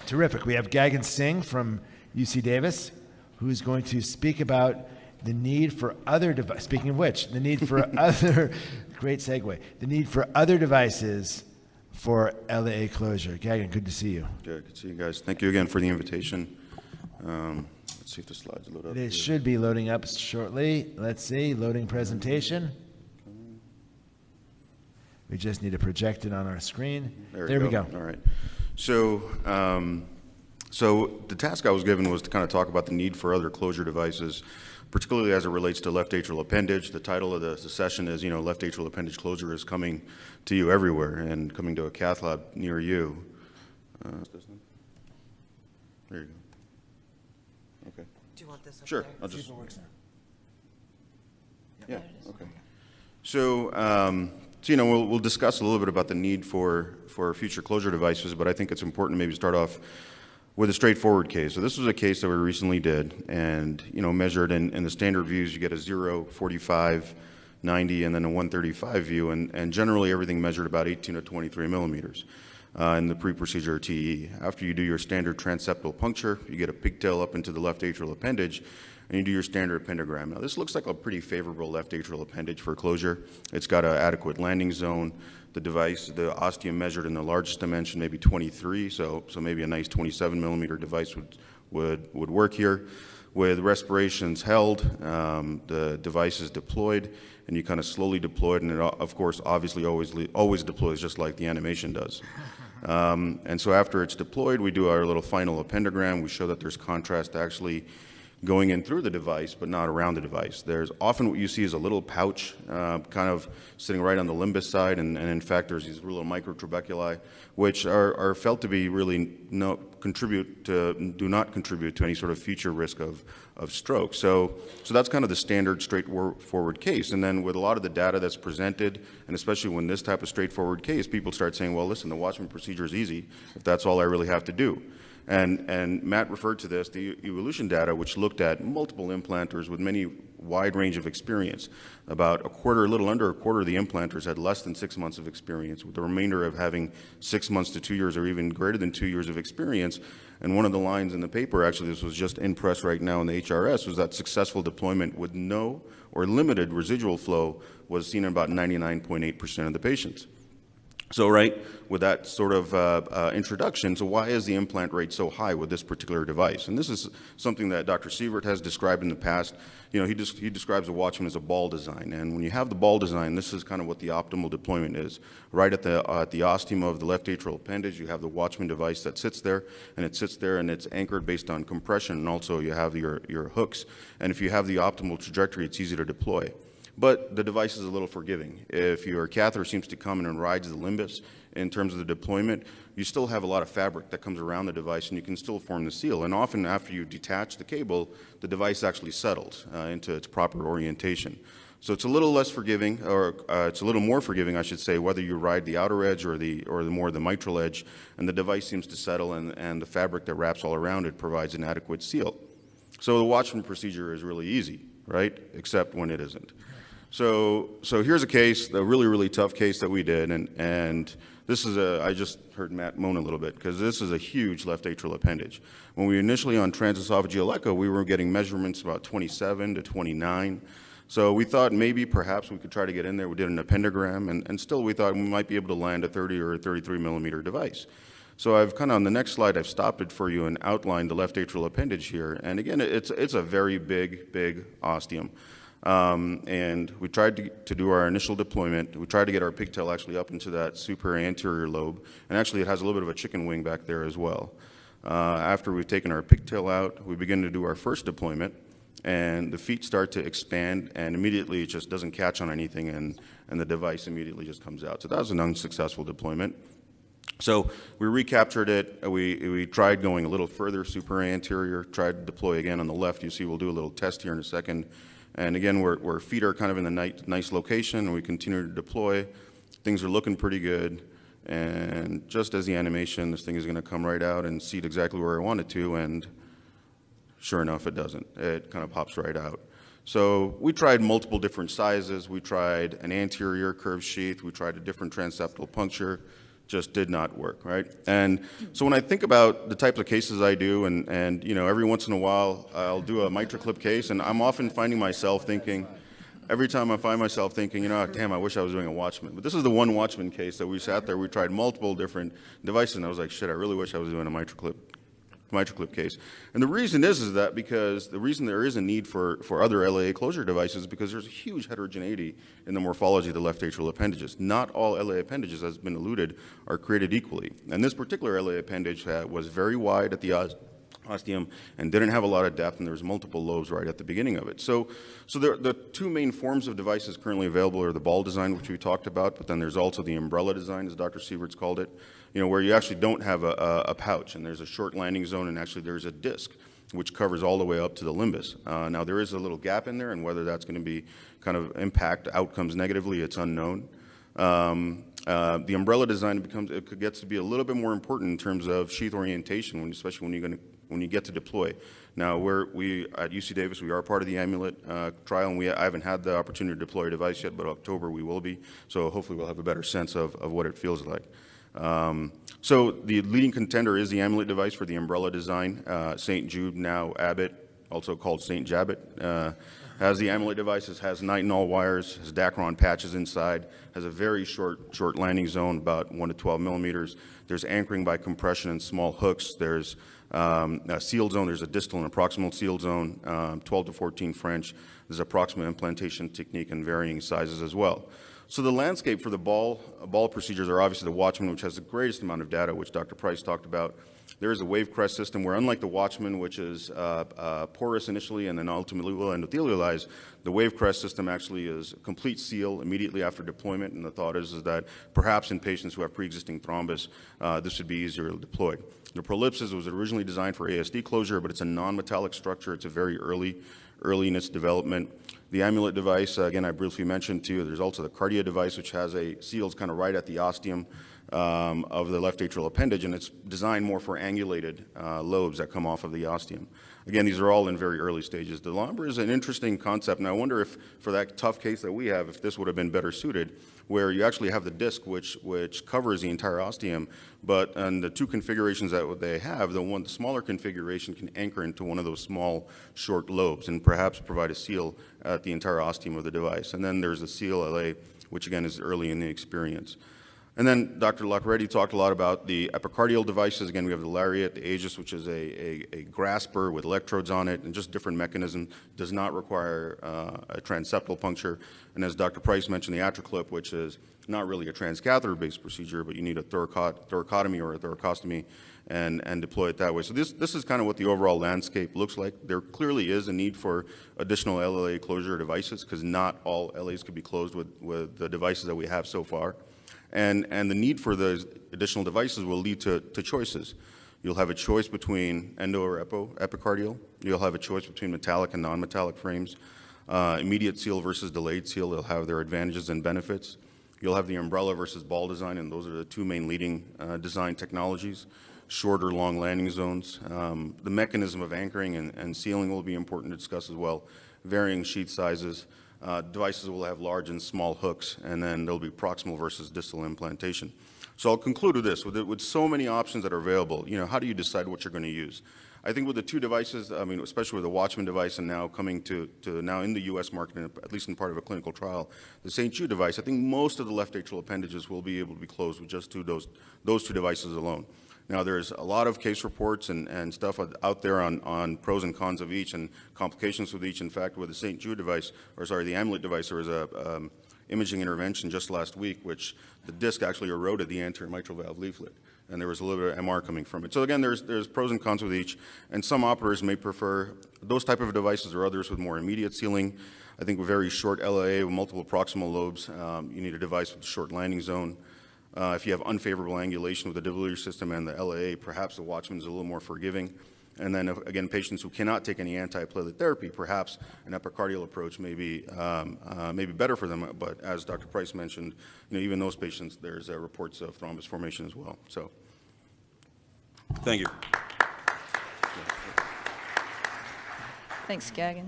Terrific. We have Gagan Singh from UC Davis, who's going to speak about the need for other devices. Speaking of which, the need for other, great segue, the need for other devices for LAA closure. Gagan, good to see you. Good to see you guys. Thank you again for the invitation. Let's see if the slides load up. It should be loading up shortly. Let's see, loading presentation. We just need to project it on our screen. There we go. All right. So, so the task I was given was to kind of talk about the need for other closure devices, particularly as it relates to left atrial appendage. The title of the session is, left atrial appendage closure is coming to you everywhere and coming to a cath lab near you. There you go. Okay. Do you want this up Sure. there? I'll just. See if it works now. Yeah. Okay. So, we'll discuss a little bit about the need for future closure devices, but I think it's important to maybe start off with a straightforward case. So this was a case that we recently did, and measured in the standard views, you get a 0, 45, 90, and then a 135 view, and generally everything measured about 18 to 23 millimeters in the pre-procedure TE. After you do your standard transeptal puncture, you get a pigtail up into the left atrial appendage, and you do your standard appendogram. Now this looks like a pretty favorable left atrial appendage for closure. It's got an adequate landing zone. The device, the ostium measured in the largest dimension, maybe 23, so maybe a nice 27 millimeter device would work here. With respirations held, the device is deployed, and you kind of slowly deploy it, and it, of course, obviously always deploys just like the animation does. And so after it's deployed, we do our little final appendogram. We show that there's contrast actually going in through the device, but not around the device. There's often what you see is a little pouch kind of sitting right on the limbus side, and in fact there's these little microtrabeculi, which are felt to be really do not contribute to any sort of future risk of stroke. So that's kind of the standard straightforward case. And then with a lot of the data that's presented, and especially when this type of straightforward case, people start saying, well, listen, the Watchman procedure is easy if that's all I really have to do. And Matt referred to this, the evolution data, which looked at multiple implanters with many wide range of experience. About a little under a quarter of the implanters had less than 6 months of experience, with the remainder of having 6 months to 2 years or even greater than 2 years of experience. And one of the lines in the paper, actually this was just in press right now in the HRS, was that successful deployment with no or limited residual flow was seen in about 99.8% of the patients. So with that sort of introduction, so why is the implant rate so high with this particular device? And this is something that Dr. Sievert has described in the past. He describes a Watchman as a ball design, and when you have the ball design, this is kind of what the optimal deployment is. Right at the ostium of the left atrial appendage, you have the Watchman device that sits there, and it's anchored based on compression, and also you have your hooks. And if you have the optimal trajectory, it's easy to deploy. But the device is a little forgiving. If your catheter seems to come in and rides the limbus in terms of the deployment, you still have a lot of fabric that comes around the device, and you can still form the seal. And often after you detach the cable, the device actually settles into its proper orientation. So it's a little less forgiving, or it's a little more forgiving, I should say, whether you ride the outer edge or the mitral edge, and the device seems to settle, and the fabric that wraps all around it provides an adequate seal. So the Watchman procedure is really easy, right? Except when it isn't. So here's a case, a really, really tough case that we did, and this is I just heard Matt moan a little bit, because this is a huge left atrial appendage. When we initially on transesophageal echo, we were getting measurements about 27 to 29. So we thought maybe perhaps we could try to get in there. We did an appendogram, and still we thought we might be able to land a 30 or a 33 millimeter device. So I've kind of, on the next slide, I've stopped it for you and outlined the left atrial appendage here. And again, it's a very big ostium. And we tried to do our initial deployment. We tried to get our pigtail actually up into that superior anterior lobe. And actually it has a little bit of a chicken wing back there as well. After we've taken our pigtail out, we begin to do our first deployment, and the feet start to expand, and immediately it just doesn't catch on anything, and the device immediately just comes out. So that was an unsuccessful deployment. So we recaptured it. We tried going a little further, superior anterior, tried to deploy again on the left. You see we'll do a little test here in a second. And again, where feet are kind of in the nice location, and we continue to deploy. Things are looking pretty good. And just as the animation, this thing is going to come right out and seat exactly where I want it to, and sure enough, it doesn't. It kind of pops right out. So we tried multiple different sizes. We tried an anterior curved sheath. We tried a different transeptal puncture. just did not work, right? And so when I think about the types of cases I do, and you know, every once in a while I'll do a MitraClip case, and I'm often finding myself thinking, every time I find myself thinking, you know, damn, I wish I was doing a Watchman. But this is the one Watchman case that we sat there, we tried multiple different devices, and I was like, shit, I really wish I was doing a MitraClip case. And the reason is that because the reason there is a need for other LAA closure devices is because there's a huge heterogeneity in the morphology of the left atrial appendages. Not all LAA appendages, as has been alluded, are created equally. And this particular LAA appendage was very wide at the ostium and didn't have a lot of depth, and there was multiple lobes right at the beginning of it. So the two main forms of devices currently available are the ball design, which we talked about, but then there's also the umbrella design, as Dr. Sievert's called it, you know, where you actually don't have a pouch, and there's a short landing zone, and actually there's a disc which covers all the way up to the limbus. Now there is a little gap in there, and whether that's going to be kind of impact outcomes negatively, it's unknown. The umbrella design gets to be a little bit more important in terms of sheath orientation, especially when you get to deploy. Now, we at UC Davis, we are part of the Amulet trial, and I haven't had the opportunity to deploy a device yet, but October we will be. So hopefully we'll have a better sense of what it feels like. So the leading contender is the Amulet device for the umbrella design. St. Jude, now Abbott, also called St. Jabbett, has the Amulet devices, has nitinol wires, has Dacron patches inside, has a very short landing zone, about 1 to 12 millimeters. There's anchoring by compression and small hooks. There's a sealed zone. There's a distal and a proximal sealed zone, 12 to 14 French. There's a proximal implantation technique in varying sizes as well. So the landscape for the ball procedures are obviously the Watchman, which has the greatest amount of data, which Dr. Price talked about. There is a wave crest system where, unlike the Watchman, which is porous initially and then ultimately will endothelialize, the wave crest system actually is a complete seal immediately after deployment, and the thought is that perhaps in patients who have pre-existing thrombus, this would be easier to deploy. The Prolipsis was originally designed for ASD closure, but it's a non-metallic structure. It's a very early in its development. The Amulet device, again, I briefly mentioned to you, there's also the Cardiovascular device, which has seals kind of right at the ostium of the left atrial appendage, and it's designed more for angulated lobes that come off of the ostium. Again, these are all in very early stages. The Lombra is an interesting concept, and I wonder if, for that tough case that we have, if this would have been better suited, where you actually have the disc which covers the entire ostium, but in the two configurations that they have, the smaller configuration can anchor into one of those small, short lobes and perhaps provide a seal at the entire ostium of the device. And then there's the CLLA, which again is early in the experience. And then Dr. Lockeretti talked a lot about the epicardial devices. Again, we have the Lariat, the Aegis, which is a grasper with electrodes on it and just different mechanism, does not require a transseptal puncture. And as Dr. Price mentioned, the AtriClip, which is not really a transcatheter-based procedure, but you need a thoracotomy or a thoracostomy and deploy it that way. So this is kind of what the overall landscape looks like. There clearly is a need for additional LLA closure devices because not all LAs could be closed with the devices that we have so far. And the need for those additional devices will lead to choices. You'll have a choice between endo or epicardial. You'll have a choice between metallic and non-metallic frames. Immediate seal versus delayed seal, they'll have their advantages and benefits. You'll have the umbrella versus ball design, and those are the two main leading design technologies. Short or long landing zones. The mechanism of anchoring and sealing will be important to discuss as well. Varying sheath sizes. Devices will have large and small hooks, and then there'll be proximal versus distal implantation. So I'll conclude with this. With so many options that are available, you know, how do you decide what you're going to use? I think with the two devices, I mean, especially with the Watchman device and now coming to now in the U.S. market, at least in part of a clinical trial, the St. Jude device, I think most of the left atrial appendages will be able to be closed with just those two devices alone. Now, there's a lot of case reports and stuff out there on pros and cons of each and complications with each. In fact, with the St. Jude device, the Amulet device, there was a imaging intervention just last week, which the disc actually eroded the anterior mitral valve leaflet, and there was a little bit of MR coming from it. So again, there's pros and cons with each, and some operators may prefer those type of devices or others with more immediate sealing. I think with very short LAA with multiple proximal lobes, you need a device with a short landing zone. If you have unfavorable angulation with the devillier system and the LAA, perhaps the Watchman is a little more forgiving. And then, again, patients who cannot take any antiplatelet therapy, perhaps an epicardial approach may be better for them. But as Dr. Price mentioned, you know, even those patients, there's reports of thrombus formation as well. So, thank you. Thanks, Gagan.